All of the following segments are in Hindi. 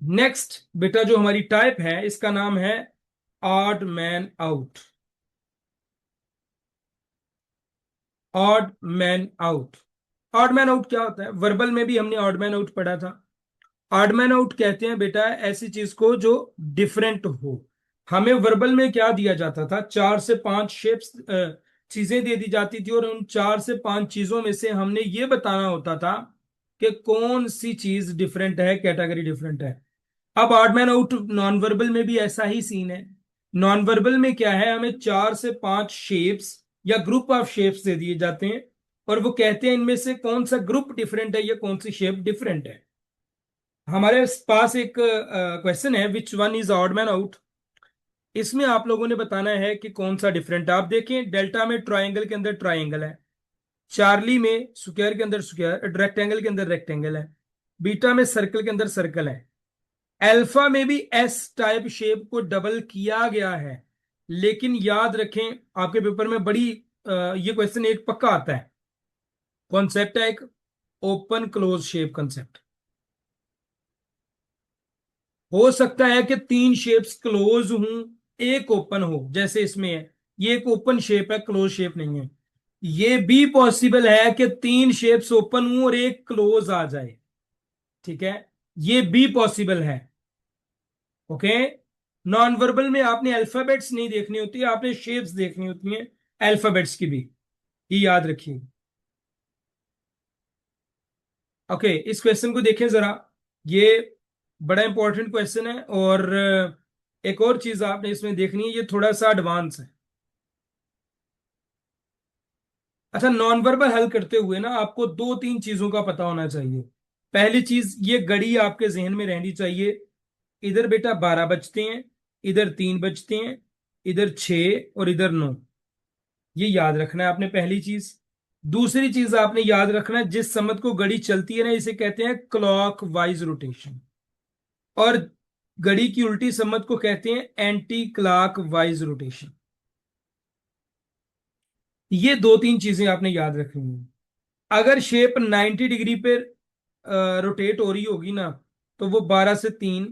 नेक्स्ट बेटा जो हमारी टाइप है इसका नाम है odd man out. Odd man out. Odd man out क्या होता है? वर्बल में भी हमने ऑड मैन आउट पढ़ा था। ऑड मैन आउट कहते हैं बेटा ऐसी चीज को जो डिफरेंट हो। हमें वर्बल में क्या दिया जाता था? 4 से 5 शेप्स, चीजें दे दी जाती थी और उन 4 से 5 चीजों में से हमने ये बताना होता था कि कौन सी चीज डिफरेंट है, कैटेगरी डिफरेंट है। अब odd man out non verbal में भी ऐसा ही सीन है। नॉन वर्बल में क्या है, हमें 4 से 5 शेप्स या ग्रुप ऑफ शेप्स दे दिए जाते हैं और वो कहते हैं इनमें से कौन सा ग्रुप डिफरेंट है या कौन सी शेप डिफरेंट है। हमारे पास एक क्वेश्चन है, which one is odd man out. इसमें आप लोगों ने बताना है कि कौन सा डिफरेंट है। आप देखें, डेल्टा में ट्राइंगल के अंदर ट्राइंगल है, चार्ली में स्क्वायर के अंदर स्क्वायर, रेक्टेंगल के अंदर रेक्टेंगल है, बीटा में सर्कल के अंदर सर्कल है, अल्फा में भी एस टाइप शेप को डबल किया गया है। लेकिन याद रखें, आपके पेपर में बड़ी ये क्वेश्चन एक पक्का आता है। कॉन्सेप्ट है एक ओपन क्लोज शेप कॉन्सेप्ट। हो सकता है कि 3 शेप्स क्लोज हों, एक ओपन हो, जैसे इसमें है। ये एक ओपन शेप है, क्लोज शेप नहीं है। ये भी पॉसिबल है कि 3 शेप्स ओपन हों और एक क्लोज आ जाए। ठीक है, ये भी पॉसिबल है। ओके। नॉन वर्बल में आपने अल्फाबेट्स नहीं देखनी होती, आपने शेप्स देखनी होती हैं, अल्फाबेट्स की भी। ये याद रखिए। ओके, इस क्वेश्चन को देखें जरा। ये बड़ा इंपॉर्टेंट क्वेश्चन है और एक और चीज आपने इसमें देखनी है, ये थोड़ा सा एडवांस है। अच्छा, नॉन वर्बल हल करते हुए ना आपको 2-3 चीजों का पता होना चाहिए। पहली चीज, ये घड़ी आपके जहन में रहनी चाहिए। इधर बेटा 12 बजते हैं, इधर 3 बजते हैं, इधर 6 और इधर 9। ये याद रखना है आपने, पहली चीज। दूसरी चीज आपने याद रखना है, जिस समय को घड़ी चलती है ना, इसे कहते हैं क्लॉक वाइज रोटेशन। और घड़ी की उल्टी सम्मत को कहते हैं एंटी क्लॉक वाइज रोटेशन। ये 2-3 चीजें आपने याद रखनी है। अगर शेप 90 डिग्री पे रोटेट हो रही होगी ना, तो वो 12 से 3,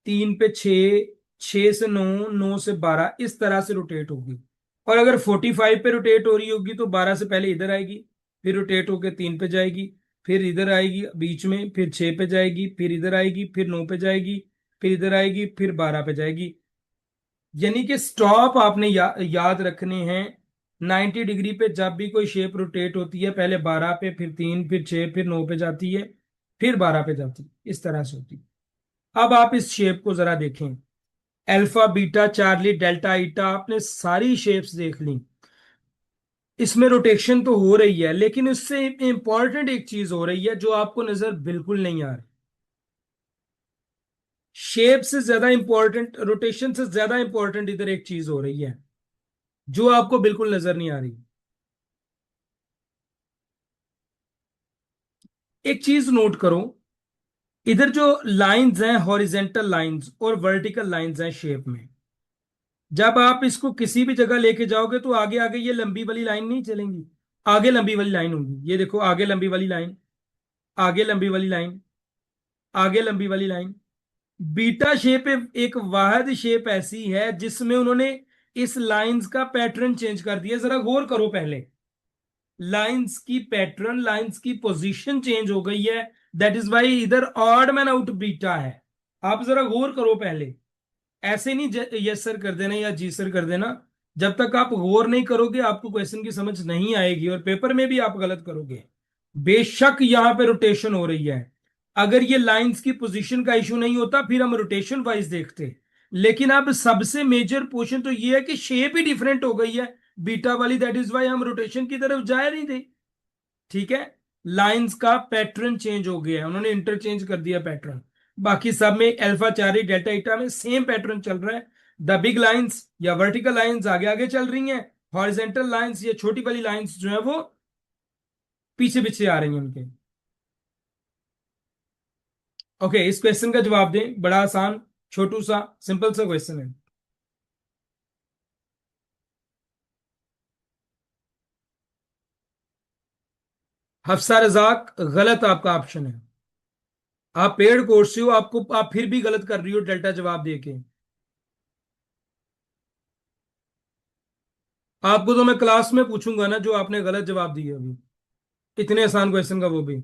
3 पे 6, 6 से 9, 9 से 12, इस तरह से रोटेट होगी। और अगर 45 पे रोटेट हो रही होगी तो 12 से पहले इधर आएगी, फिर रोटेट होकर 3 पे जाएगी, फिर इधर आएगी बीच में, फिर 6 पे जाएगी, फिर इधर आएगी, फिर 9 पे जाएगी, फिर इधर आएगी, फिर 12 पे जाएगी। यानी कि स्टॉप आपने याद रखने हैं। 90 डिग्री पे जब भी कोई शेप रोटेट होती है, पहले 12 पे, फिर 3, फिर 6, फिर 9 पे जाती है, फिर 12 पे जाती है, इस तरह से होती है। अब आप इस शेप को जरा देखें। अल्फा, बीटा, चार्ली, डेल्टा, ईटा, आपने सारी शेप्स देख ली। इसमें रोटेशन तो हो रही है, लेकिन इससे इंपॉर्टेंट एक चीज हो रही है जो आपको नजर बिल्कुल नहीं आ रही। शेप से ज्यादा इंपॉर्टेंट, रोटेशन से ज्यादा इंपॉर्टेंट इधर एक चीज हो रही है जो आपको बिल्कुल नजर नहीं आ रही। एक चीज नोट करो, इधर जो लाइंस हैं, हॉरिजेंटल लाइंस और वर्टिकल लाइंस हैं शेप में, जब आप इसको किसी भी जगह लेके जाओगे तो आगे आगे ये लंबी वाली लाइन नहीं चलेंगी, आगे लंबी वाली लाइन होगी। ये देखो, आगे लंबी वाली लाइन, आगे लंबी वाली लाइन, आगे लंबी वाली लाइन। बीटा शेप एक वाहिद शेप ऐसी है जिसमें उन्होंने इस लाइंस का पैटर्न चेंज कर दिया। जरा गौर करो पहले, लाइंस की पैटर्न, लाइंस की पोजीशन चेंज हो गई है। दैट इज वाई इधर ऑड मैन आउट बीटा है। आप जरा गौर करो पहले, ऐसे नहीं यस सर कर देना या जी सर कर देना। जब तक आप गौर नहीं करोगे आपको क्वेश्चन की समझ नहीं आएगी और पेपर में भी आप गलत करोगे। बेशक यहां पे रोटेशन हो रही है, अगर ये लाइंस की पोजीशन का इशू नहीं होता फिर हम रोटेशन वाइज देखते। लेकिन अब सबसे मेजर पोर्शन तो ये है कि शेप ही डिफरेंट हो गई है बीटा वाली, दैट इज वाई हम रोटेशन की तरफ जा नहीं थे। ठीक है, लाइंस का पैटर्न चेंज हो गया है, उन्होंने इंटरचेंज कर दिया पैटर्न। बाकी सब में अल्फा, चारी, डेल्टा, ईटा में सेम पैटर्न चल रहा है। द बिग लाइंस या वर्टिकल लाइंस आगे आगे चल रही हैं, हॉरिजेंटल लाइंस या छोटी वाली लाइंस जो है वो पीछे पीछे आ रही हैं उनके। ओके, इस क्वेश्चन का जवाब दें, बड़ा आसान, छोटू सा, सिंपल सा क्वेश्चन है। हफ्सा रजाक गलत आपका ऑप्शन है। आप पेड कोर्स से हो, आपको आप फिर भी गलत कर रही हो डेल्टा जवाब देके। आपको तो मैं क्लास में पूछूंगा ना जो आपने गलत जवाब दिए अभी, इतने आसान क्वेश्चन का वो भी।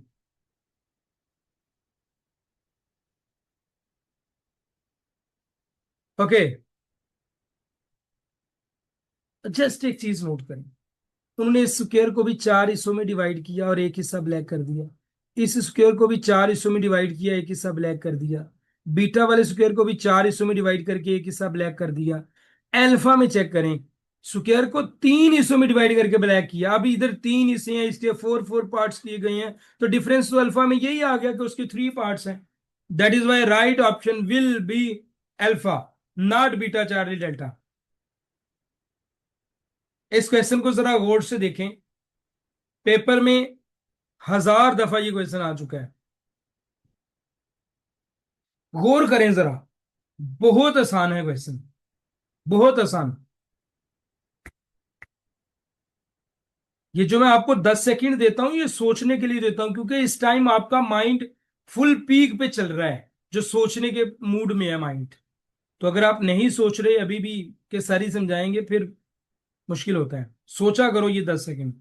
ओके, जस्ट एक चीज नोट करें, उन्होंने इस स्क्वायर को भी चार हिस्सों में डिवाइड किया और एक हिस्सा ब्लैक कर दिया। इस स्क्वायर को भी चार हिस्सों में डिवाइड किया, एक हिस्सा ब्लैक कर दिया। बीटा वाले स्क्वायर को भी चार हिस्सों में डिवाइड करके एक हिस्सा ब्लैक कर दिया। अल्फा में चेक करें, स्क्वायर को तीन हिस्सों में डिवाइड करके ब्लैक किया। अभी इधर तीन हिस्से हैं, इसलिए फोर फोर पार्ट्स दिए गए हैं, तो डिफरेंस तो अल्फा में यही आ गया कि उसके थ्री पार्ट्स हैं। That is why right option will be alpha, not beta charlie delta. इस क्वेश्चन को जरा गौर से देखें, पेपर में हजार दफा ये क्वेश्चन आ चुका है। गौर करें जरा, बहुत आसान है क्वेश्चन, बहुत आसान। ये जो मैं आपको 10 सेकंड देता हूं, ये सोचने के लिए देता हूं, क्योंकि इस टाइम आपका माइंड फुल पीक पे चल रहा है, जो सोचने के मूड में है माइंड। तो अगर आप नहीं सोच रहे अभी भी कि सारी समझाएंगे, फिर मुश्किल होता है। सोचा करो ये 10 सेकंड।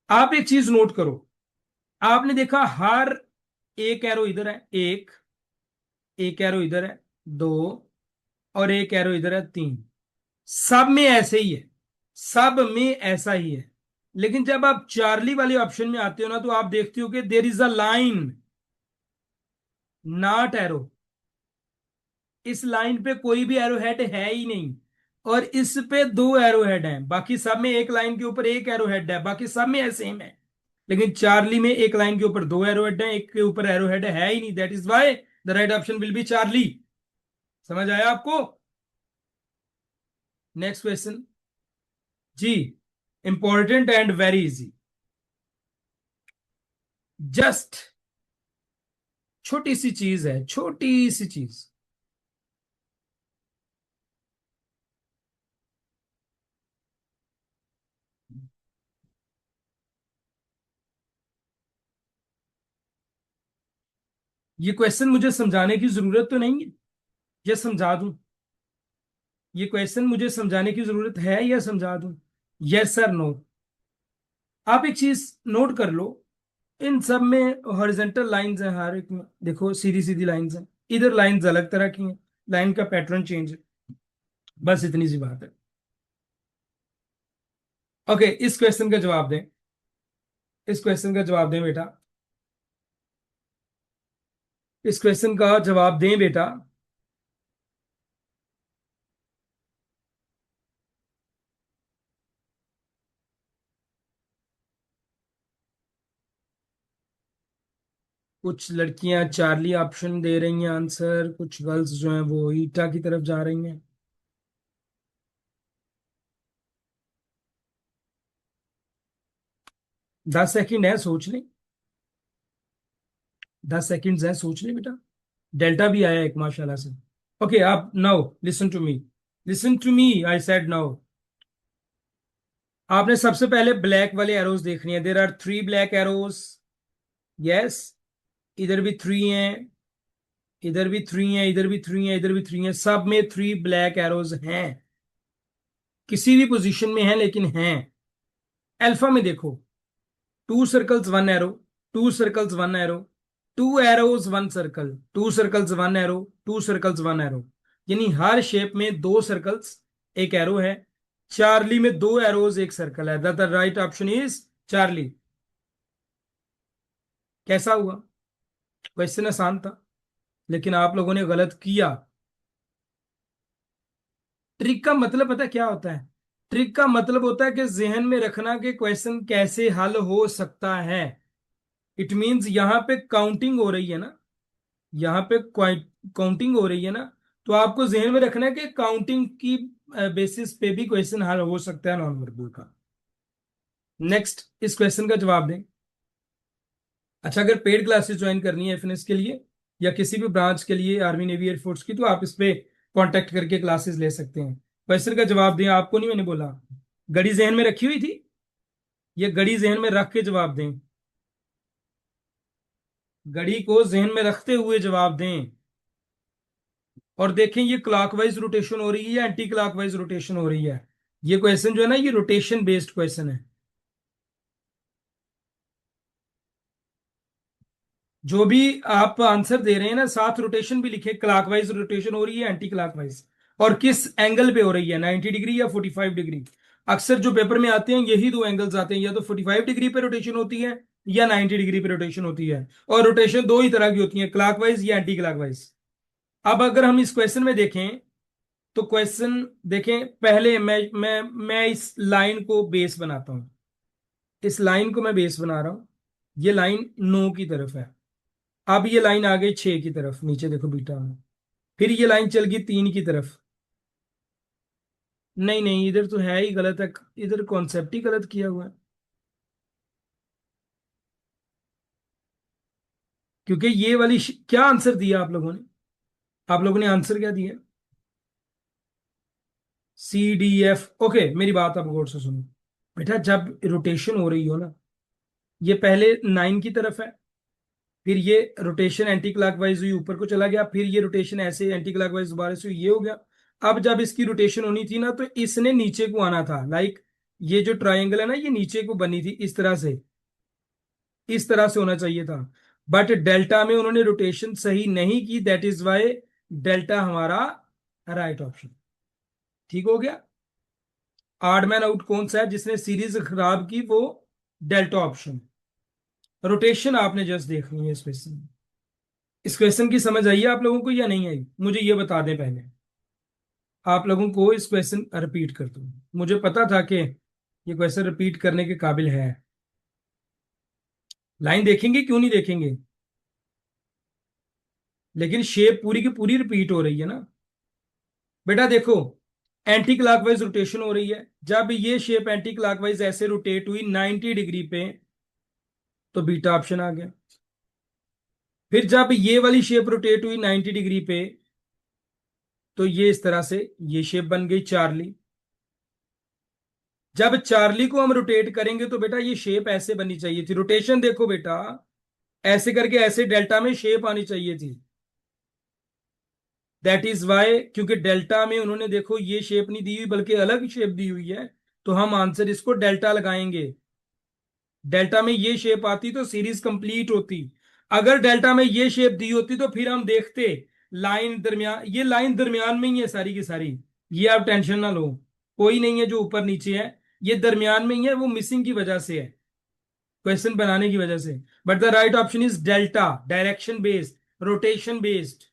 आप एक चीज नोट करो, आपने देखा हर एक एरो इधर है, एक एरो इधर है, दो, और एक एरो इधर है, तीन। सब में ऐसे ही है, सब में ऐसा ही है। लेकिन जब आप चार्ली वाले ऑप्शन में आते हो ना, तो आप देखते हो कि there is a line, not arrow. इस लाइन पे कोई भी एरो हेड है ही नहीं, और इस पे दो एरो हेड हैं। बाकी सब में एक लाइन के ऊपर एक एरो हेड है, बाकी सब में सेम है। लेकिन चार्ली में एक लाइन के ऊपर दो एरो हेड है, एक के ऊपर एरो हेड है ही नहीं। That is why the right option will be charlie. समझ आया आपको? नेक्स्ट क्वेश्चन जी, important and very easy. Just छोटी सी चीज है, छोटी सी चीज। ये क्वेश्चन मुझे समझाने की जरूरत तो नहीं है, ये समझा दूं? ये क्वेश्चन मुझे समझाने की जरूरत है या समझा दूं? Yes sir, no? आप एक चीज नोट कर लो, इन सब में हॉरिजेंटल लाइंस हैं, हर एक में देखो सीधी सीधी लाइंस हैं। इधर लाइंस अलग तरह की हैं, लाइन का पैटर्न चेंज है। बस इतनी सी बात है। ओके, इस क्वेश्चन का जवाब दें, इस क्वेश्चन का जवाब दें बेटा, इस क्वेश्चन का जवाब दें बेटा। कुछ लड़कियां चार्ली ऑप्शन दे रही हैं आंसर, कुछ गर्ल्स जो हैं वो ईटा की तरफ जा रही हैं। 10 सेकंड है, सोच लें। 10 सेकंड है, सोच लें बेटा। डेल्टा भी आया एक माशाल्लाह से। ओके, आप now listen to me, listen to me, I said now. आपने सबसे पहले ब्लैक वाले एरोज देखनी है। There are three black arrows, yes. इधर भी थ्री हैं, इधर भी थ्री हैं, इधर भी थ्री हैं, इधर भी थ्री हैं, सब में थ्री ब्लैक एरोज हैं। किसी भी पोजीशन में हैं, लेकिन हैं। अल्फा में देखो, to circles one arrow, to circles one arrow, to arrows one circle, to circles one arrow, to circles one arrow. यानी हर शेप में दो सर्कल्स, एक एरो है। चार्ली में दो एरोज एक सर्कल है। The right option is Charlie. कैसा हुआ? क्वेश्चन आसान था, लेकिन आप लोगों ने गलत किया। ट्रिक का मतलब पता है क्या होता है? ट्रिक का मतलब होता है कि जहन में रखना कि क्वेश्चन कैसे हल हो सकता है। इट मींस यहां पे काउंटिंग हो रही है ना, यहाँ पे काउंटिंग हो रही है ना, तो आपको जहन में रखना है कि काउंटिंग की बेसिस पे भी क्वेश्चन हल हो सकता है नॉन वर्बल का। नेक्स्ट, इस क्वेश्चन का जवाब दें। अच्छा, अगर पेड क्लासेस ज्वाइन करनी है एफएनएस के लिए या किसी भी ब्रांच के लिए, आर्मी नेवी एयरफोर्स की, तो आप इस पे कांटेक्ट करके क्लासेस ले सकते हैं। क्वेश्चन का जवाब दें, आपको नहीं मैंने बोला। घड़ी जहन में रखी हुई थी, ये घड़ी जहन में रख के जवाब दें। घड़ी को जहन में रखते हुए जवाब दें। और देखें ये क्लॉकवाइज रोटेशन हो रही है या एंटी क्लॉकवाइज रोटेशन हो रही है। ये क्वेश्चन जो है ना, ये रोटेशन बेस्ड क्वेश्चन है। जो भी आप आंसर दे रहे हैं ना, साथ रोटेशन भी लिखे, क्लॉकवाइज रोटेशन हो रही है, एंटी क्लॉकवाइज, और किस एंगल पे हो रही है, 90 डिग्री या 45 डिग्री। अक्सर जो पेपर में आते हैं यही दो एंगल्स आते हैं, या तो 45 डिग्री पे रोटेशन होती है या 90 डिग्री पे रोटेशन होती है। और रोटेशन दो ही तरह की होती है, क्लॉकवाइज या एंटी क्लॉकवाइज। अब अगर हम इस क्वेश्चन में देखें, तो क्वेश्चन देखें, पहले मैं इस लाइन को बेस बनाता हूं। इस लाइन को मैं बेस बना रहा हूं। ये लाइन 9 की तरफ है। अब ये लाइन आ गई 6 की तरफ, नीचे देखो बीटा में। फिर ये लाइन चल गई 3 की तरफ। नहीं नहीं, इधर तो है ही गलत है। इधर कॉन्सेप्ट ही गलत किया हुआ है। क्योंकि ये वाली क्या आंसर दिया आप लोगों ने? आप लोगों ने आंसर क्या दिया? CDF। ओके, मेरी बात आप गौर से सुनो। बेटा जब रोटेशन हो रही हो ना, ये पहले 9 की तरफ है, फिर ये रोटेशन एंटी क्लॉकवाइज हुई, ऊपर को चला गया, फिर ये रोटेशन ऐसे एंटी क्लॉकवाइज दोबारा से हुई, ये हो गया। अब जब इसकी रोटेशन होनी थी ना, तो इसने नीचे को आना था, लाइक ये जो ट्रायंगल है ना, ये नीचे को बनी थी इस तरह से। इस तरह से होना चाहिए था। बट डेल्टा में उन्होंने रोटेशन सही नहीं की, दैट इज वाई डेल्टा हमारा राइट ऑप्शन। ठीक हो गया। आड मैन आउट कौन सा है जिसने सीरीज खराब की? वो डेल्टा ऑप्शन। रोटेशन आपने जस्ट देखनी है इस क्वेश्चन में। इस क्वेश्चन की समझ आई है आप लोगों को या नहीं आई? मुझे ये बता दें पहले। आप लोगों को इस क्वेश्चन रिपीट कर दूं, मुझे पता था कि ये क्वेश्चन रिपीट करने के काबिल है। लाइन देखेंगे, क्यों नहीं देखेंगे? लेकिन शेप पूरी की पूरी रिपीट हो रही है ना। बेटा देखो, एंटी क्लॉकवाइज रोटेशन हो रही है। जब ये शेप एंटी क्लॉकवाइज ऐसे रोटेट हुई 90 डिग्री पे, तो बीटा ऑप्शन आ गया। फिर जब ये वाली शेप रोटेट हुई 90 डिग्री पे, तो ये इस तरह से ये शेप बन गई चार्ली। जब चार्ली को हम रोटेट करेंगे तो बेटा ये शेप ऐसे बननी चाहिए थी। रोटेशन देखो बेटा, ऐसे करके ऐसे डेल्टा में शेप आनी चाहिए थी। दैट इज वाई, क्योंकि डेल्टा में उन्होंने देखो ये शेप नहीं दी हुई बल्कि अलग शेप दी हुई है, तो हम आंसर इसको डेल्टा लगाएंगे। डेल्टा में ये शेप आती तो सीरीज कंप्लीट होती। अगर डेल्टा में ये शेप दी होती तो फिर हम देखते, लाइन दरमियान, ये लाइन दरमियान में ही है सारी की सारी। ये आप टेंशन ना लो, कोई नहीं है जो ऊपर नीचे है, ये दरमियान में ही है, वो मिसिंग की वजह से है, क्वेश्चन बनाने की वजह से। But the right option is delta, direction based, rotation based.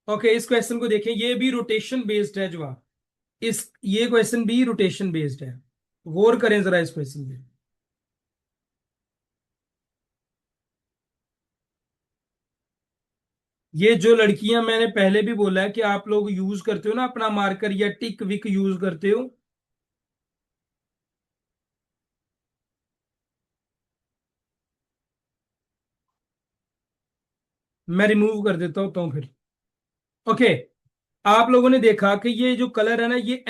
Okay, इस क्वेश्चन को देखें, ये भी रोटेशन बेस्ड है जो आप, इस ये क्वेश्चन भी रोटेशन बेस्ड है। गौर करें जरा इस क्वेश्चन पे। ये जो लड़कियां, मैंने पहले भी बोला है कि आप लोग यूज करते हो ना अपना मार्कर या टिक विक यूज करते हो। मैं रिमूव कर देता हूं तो फिर। ओके, आप लोगों ने देखा कि ये जो कलर है ना, ये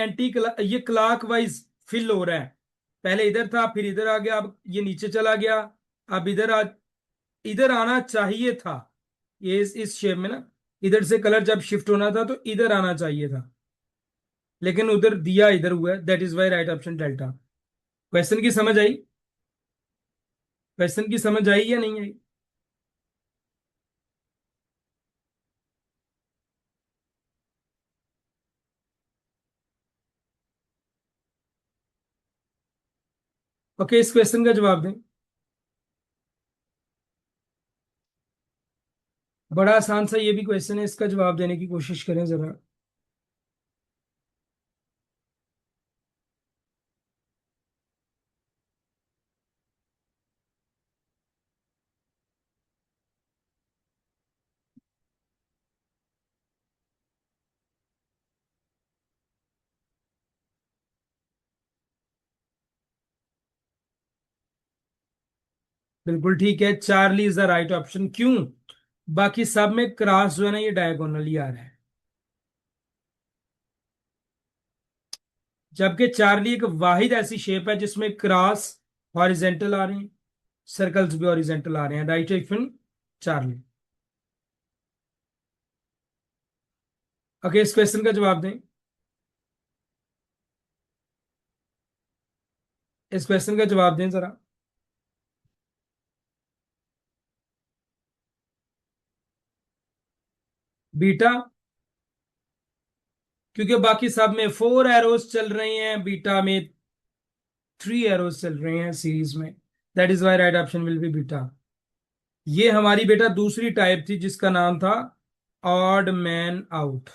ये क्लॉक वाइज फिल हो रहा है। पहले इधर था, फिर इधर आ गया, अब ये नीचे चला गया। अब इधर आना चाहिए था, ये इस शेप में ना, इधर से कलर जब शिफ्ट होना था तो इधर आना चाहिए था, लेकिन उधर दिया इधर हुआ है, that is why right option delta. Question की समझ आई? क्वेश्चन की समझ आई या नहीं आई? ओके, इस क्वेश्चन का जवाब दें। बड़ा आसान सा ये भी क्वेश्चन है, इसका जवाब देने की कोशिश करें जरा। बिल्कुल ठीक है, Charlie is the right option. क्यों? बाकी सब में क्रॉस जो है ना, ये डायगोनली आ रहा है, जबकि चार्ली एक वाहिद ऐसी शेप है जिसमें क्रॉस हॉरिजेंटल आ रहे हैं, सर्कल्स भी हॉरिजेंटल आ रहे हैं। राइट इफिन चार्ली। ओके, इस क्वेश्चन का जवाब दें। इस क्वेश्चन का जवाब दें जरा। बीटा, क्योंकि बाकी सब में 4 एरोज चल रहे हैं, बीटा में 3 एरोज चल रहे हैं सीरीज में। That is why right option will be beta. ये हमारी बेटा दूसरी टाइप थी जिसका नाम था ऑड मैन आउट।